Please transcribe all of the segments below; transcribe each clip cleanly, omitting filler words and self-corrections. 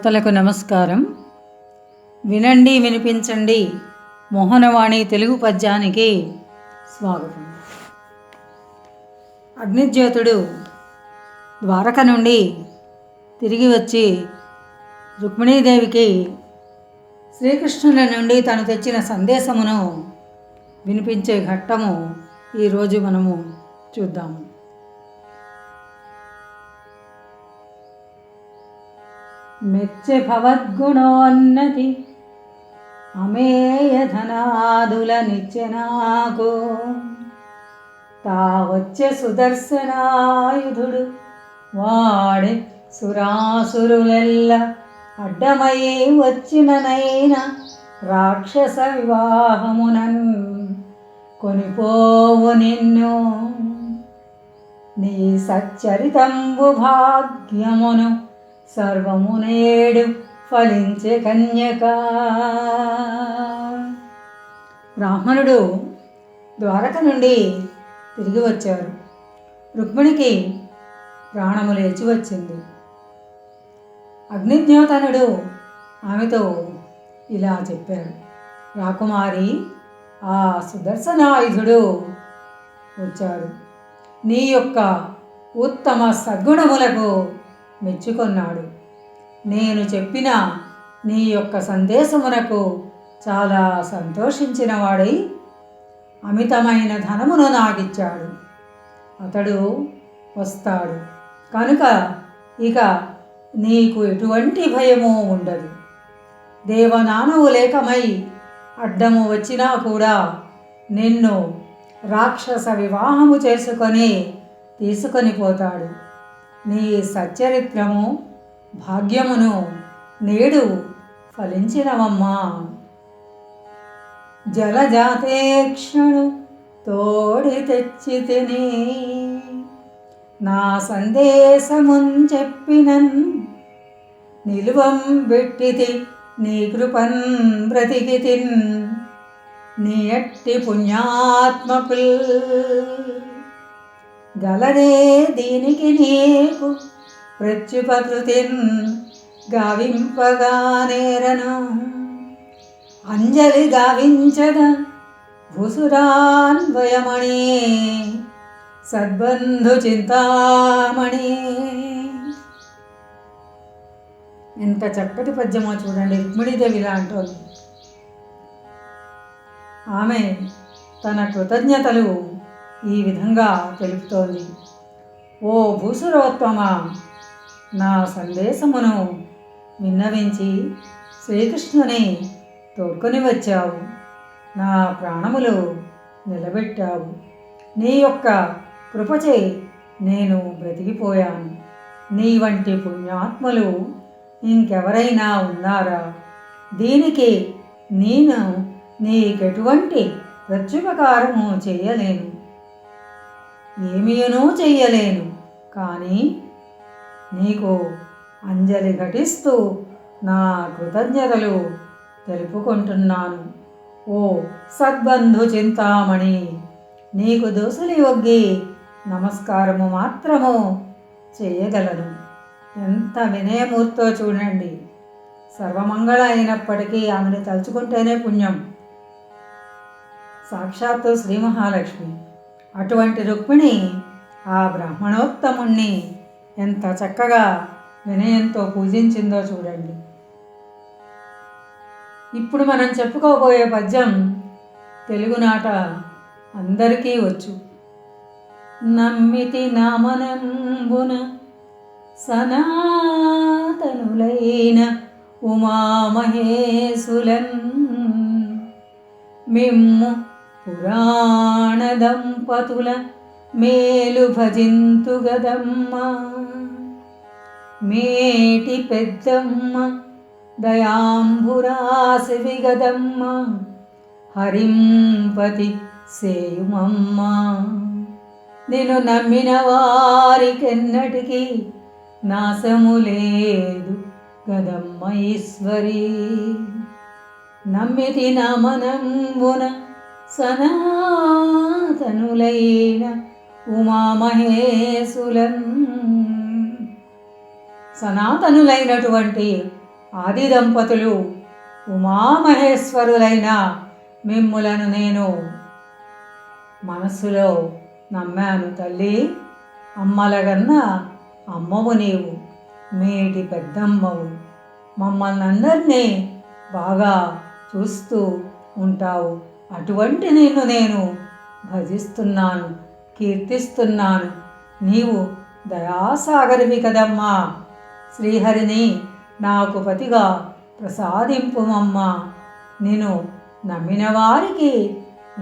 శ్రోతలకు నమస్కారం. వినండి వినిపించండి మోహనవాణి తెలుగు పద్యానికి స్వాగతం. అగ్నిజ్యోతుడు ద్వారక నుండి తిరిగి వచ్చి రుక్మిణీదేవికి శ్రీకృష్ణుల నుండి తను తెచ్చిన సందేశమును వినిపించే ఘట్టము ఈరోజు మనము చూద్దాము. మెచ్చే భవద్గుణోన్నతి అమేయధనాదుల నిచ్చెనాకు తావచ్చే సుదర్శనాయుధుడు వాడే సురాసురులెల్ల అడ్డమై వచ్చిననైన రాక్షస వివాహమునన్ కొనిపోవు నిన్ను నీ సచ్చరితంబు భాగ్యమును సర్వము నేడు ఫలించే కన్యక. బ్రాహ్మణుడు ద్వారక నుండి తిరిగి వచ్చారు. రుక్మిణికి ప్రాణము లేచి వచ్చింది. అగ్నిజ్యోతనుడు ఆమెతో ఇలా చెప్పాడు: రాకుమారి, ఆ సుదర్శనాయుధుడు వచ్చాడు. నీ యొక్క ఉత్తమ సద్గుణములకు మెచ్చుకొన్నాడు. నేను చెప్పిన నీ యొక్క సందేశమునకు చాలా సంతోషించిన వాడై అమితమైన ధనమును నాకిచ్చాడు. అతడు వస్తాడు కనుక ఇక నీకు ఎటువంటి భయము ఉండదు. దేవనానవు లేకమై అడ్డము వచ్చినా కూడా నిన్ను రాక్షస వివాహము చేసుకొని తీసుకొని పోతాడు. నీ సచ్చరిత్రము భాగ్యమును నేడు ఫలించినవమ్మా. జలజాతేక్షణు తోడి తెచ్చి తిని నా సందేశమున్ చెప్పినన్ నిలువం పెట్టితి నీ కృపన్ బ్రతికితిన్ నీ అట్టి పుణ్యాత్మకుల్ గలదే దీనికి నీకు ప్రత్యుపకృతిన్ గావింపగా నేరను అంజలి గావించద భూసురాన్వయమణి సద్బంధు చింతామణి. ఎంత చక్కటి పద్యమో చూడండి. రుక్మిణీదేవి ఇలా అంటోంది. ఆమె తన కృతజ్ఞతలు ఈ విధంగా తెలుపుతోంది. ఓ భూసురోత్తమ, నా సందేశమును విన్నవించి శ్రీకృష్ణుని తోడ్కొని వచ్చావు. నా ప్రాణములు నిలబెట్టావు. నీ యొక్క కృపచే నేను బ్రతికిపోయాను. నీ వంటి పుణ్యాత్మలు ఇంకెవరైనా ఉన్నారా? దీనికి నేను నీకెటువంటి ప్రత్యుపకారము చేయలేను, ఏమీనూ చెయ్యలేను. కానీ నీకు అంజలి ఘటిస్తూ నా కృతజ్ఞతలు తెలుపుకుంటున్నాను. ఓ సద్బంధు చింతామణి, నీకు దోసులి ఒగ్గి నమస్కారము మాత్రము చేయగలను. ఎంత వినయమూర్తో చూడండి. సర్వమంగళ అయినప్పటికీ ఆమెను తలుచుకుంటేనే పుణ్యం. సాక్షాత్తు శ్రీ మహాలక్ష్మి. అటువంటి రుక్మిణి ఆ బ్రాహ్మణోత్తముణ్ణి ఎంత చక్కగా వినయంతో పూజించిందో చూడండి. ఇప్పుడు మనం చెప్పుకోబోయే పద్యం తెలుగునాట అందరికీ వచ్చు. నమ్మితి నామనంబున సనాతనులైన ఉమామహేశులన్ మిమ్ము పురాణ దంపతుల మేలు భజింతు గదమ్మ. మేటి పెద్దమ్మ దయాంబురాశివి గదమ్మ, హరింపతి సేయుమమ్మ. నిన్ను నమ్మిన వారికెన్నటికీ నాశము లేదు గదమ్మ ఈశ్వరి. నమ్మితి నమనంబున సనాతనులైన ఉమామహేశులన్. సనాతనులైనటువంటి ఆది దంపతులు ఉమామహేశ్వరులైన మిమ్ములను నేను మనస్సులో నమ్మాను తల్లి. అమ్మలగన్న అమ్మవు నీవు, మేటి పెద్దమ్మవు, మమ్మల్ని అందరినీ బాగా చూస్తూ ఉంటావు. అటువంటి నిన్ను నేను భజిస్తున్నాను, కీర్తిస్తున్నాను. నీవు దయాసాగరివి కదమ్మా. శ్రీహరిని నాకు పతిగా ప్రసాదింపుమమ్మా. నిన్ను నమ్మిన వారికి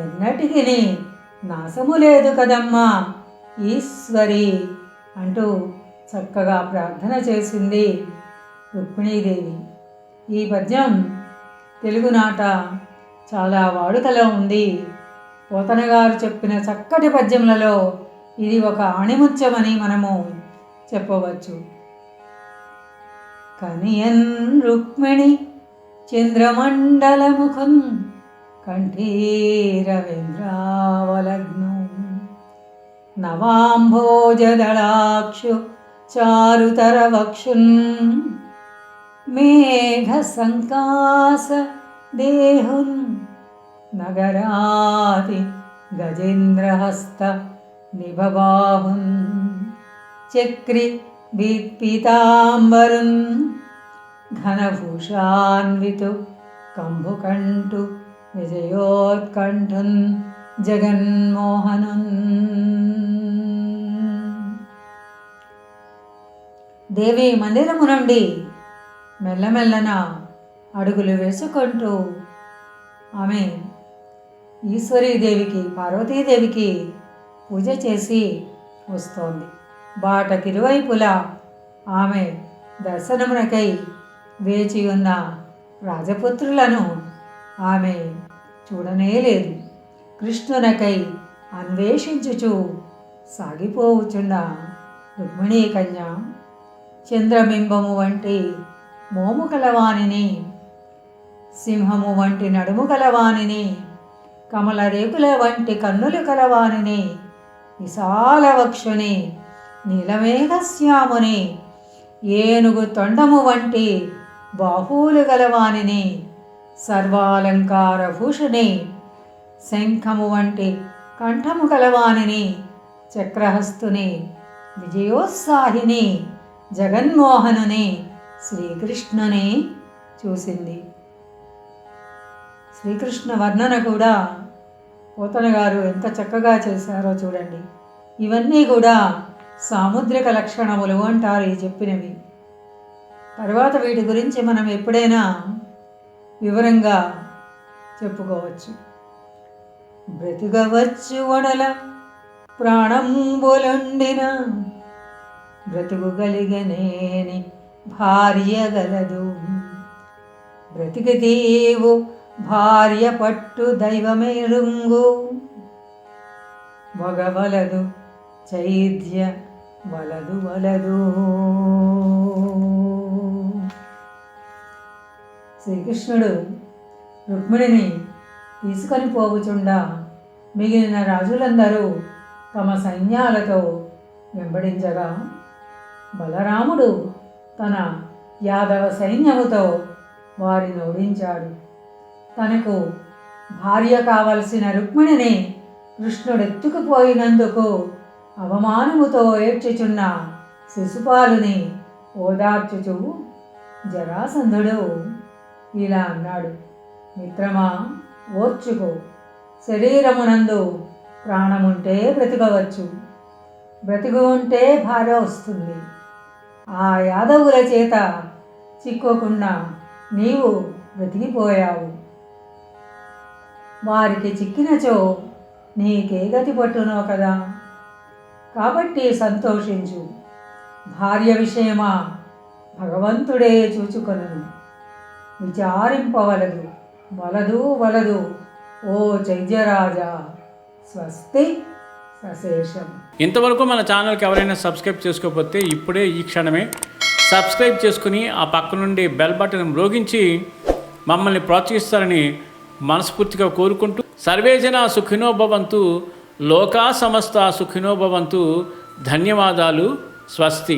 ఎన్నటికి నాశము లేదు కదమ్మా ఈశ్వరి అంటూ చక్కగా ప్రార్థన చేసింది రుక్మిణీదేవి. ఈ పద్యం తెలుగునాట చాలా వాడుకలో ఉంది. పోతన గారు చెప్పిన చక్కటి పద్యములలో ఇది ఒక ఆణిముత్యమని మనము చెప్పవచ్చు. కనియన్ రుక్మిణి చంద్రమండలముఖం కంఠీరవేంద్రావలగ్నం నవాంభోజదళాక్షు చారుతరవక్షున్ మేఘ సంకాస దేహున్ నగరాతి గజేంద్రహస్త నిభబాహున్ చక్రి పీతాంబరున్ ఘనభూషాన్వితు కంభుకంఠు విజయోత్కంఠున్ జగన్మోహనున్. దేవి మందిరము నుండి మెల్లమెల్లన అడుగులు వేసుకుంటూ ఆమె ఈశ్వరీదేవికి, పార్వతీదేవికి పూజ చేసి వస్తోంది. బాటకిరువైపులా ఆమె దర్శనమునకై వేచి ఉన్న రాజపుత్రులను ఆమె చూడనే లేదు. కృష్ణునకై అన్వేషించుచు సాగిపోవుచున్న రుక్మిణీ కన్య చంద్రబింబము వంటి మోము కలవానిని, సింహము వంటి నడుము కలవానిని, కమల రేకుల వంటి కన్నులు కలవానిని, విశాల వక్షుని, నీలమేఘశ్యాముని, ఏనుగు తొండము వంటి బాహువులు గలవానిని, సర్వాలంకార భూషుని, శంఖము వంటి కంఠము కలవానిని, చక్రహస్తుని, విజయోత్సాహిని, జగన్మోహనుని శ్రీకృష్ణుని చూసింది. శ్రీకృష్ణ వర్ణన కూడా పోతన గారు ఎంత చక్కగా చేశారో చూడండి. ఇవన్నీ కూడా సాముద్రిక లక్షణములు అంటారు ఈ చెప్పినవి. తర్వాత వీటి గురించి మనం ఎప్పుడైనా వివరంగా చెప్పుకోవచ్చు. బ్రతుకవచ్చు వడల ప్రాణంబులుండిన బ్రతుకుగలిగనేని భార్య గలదు, బ్రతికితీవు భార్య పట్టు దైవమేరుంగు, వగవలదు చైద్య వలదు వలదు. శ్రీకృష్ణుడు రుక్మిణిని తీసుకొని పోవుచుండా మిగిలిన రాజులందరూ తమ సైన్యాలతో వెంబడించగా బలరాముడు తన యాదవ సైన్యముతో వారిని ఓడించాడు. తనకు భార్య కావలసిన రుక్మిణిని కృష్ణుడెత్తుకుపోయినందుకు అవమానముతో ఏడ్చుచున్న శిశుపాలుని ఓదార్చుచు జరాసంధుడు ఇలా అన్నాడు: మిత్రమా, ఓర్చుకో. శరీరమునందు ప్రాణముంటే బ్రతికవచ్చు, బ్రతికి ఉంటే భార్య వస్తుంది. ఆ యాదవుల చేత చిక్కోకుండా నీవు బ్రతికిపోయావు. వారికి చిక్కినచో నీకే గతి పట్టునో కదా. కాబట్టి సంతోషించు. భార్య విషయమా భగవంతుడే చూచుకొనును, విచారింపవలదు. వలదు వలదు ఓ చైద్యరాజా, స్వస్తి సశేషం. ఇంతవరకు మన ఛానల్కి ఎవరైనా సబ్స్క్రైబ్ చేసుకోకపోతే ఇప్పుడే ఈ క్షణమే సబ్స్క్రైబ్ చేసుకుని ఆ పక్క నుండి బెల్ బటన్ మ్రోగించి మమ్మల్ని ప్రోత్సహిస్తారని మనస్ఫూర్తిగా కోరుకుంటూ, సర్వేజన సుఖినో భవంతు, లోకా సమస్త సుఖినో భవంతు. ధన్యవాదాలు. స్వస్తి.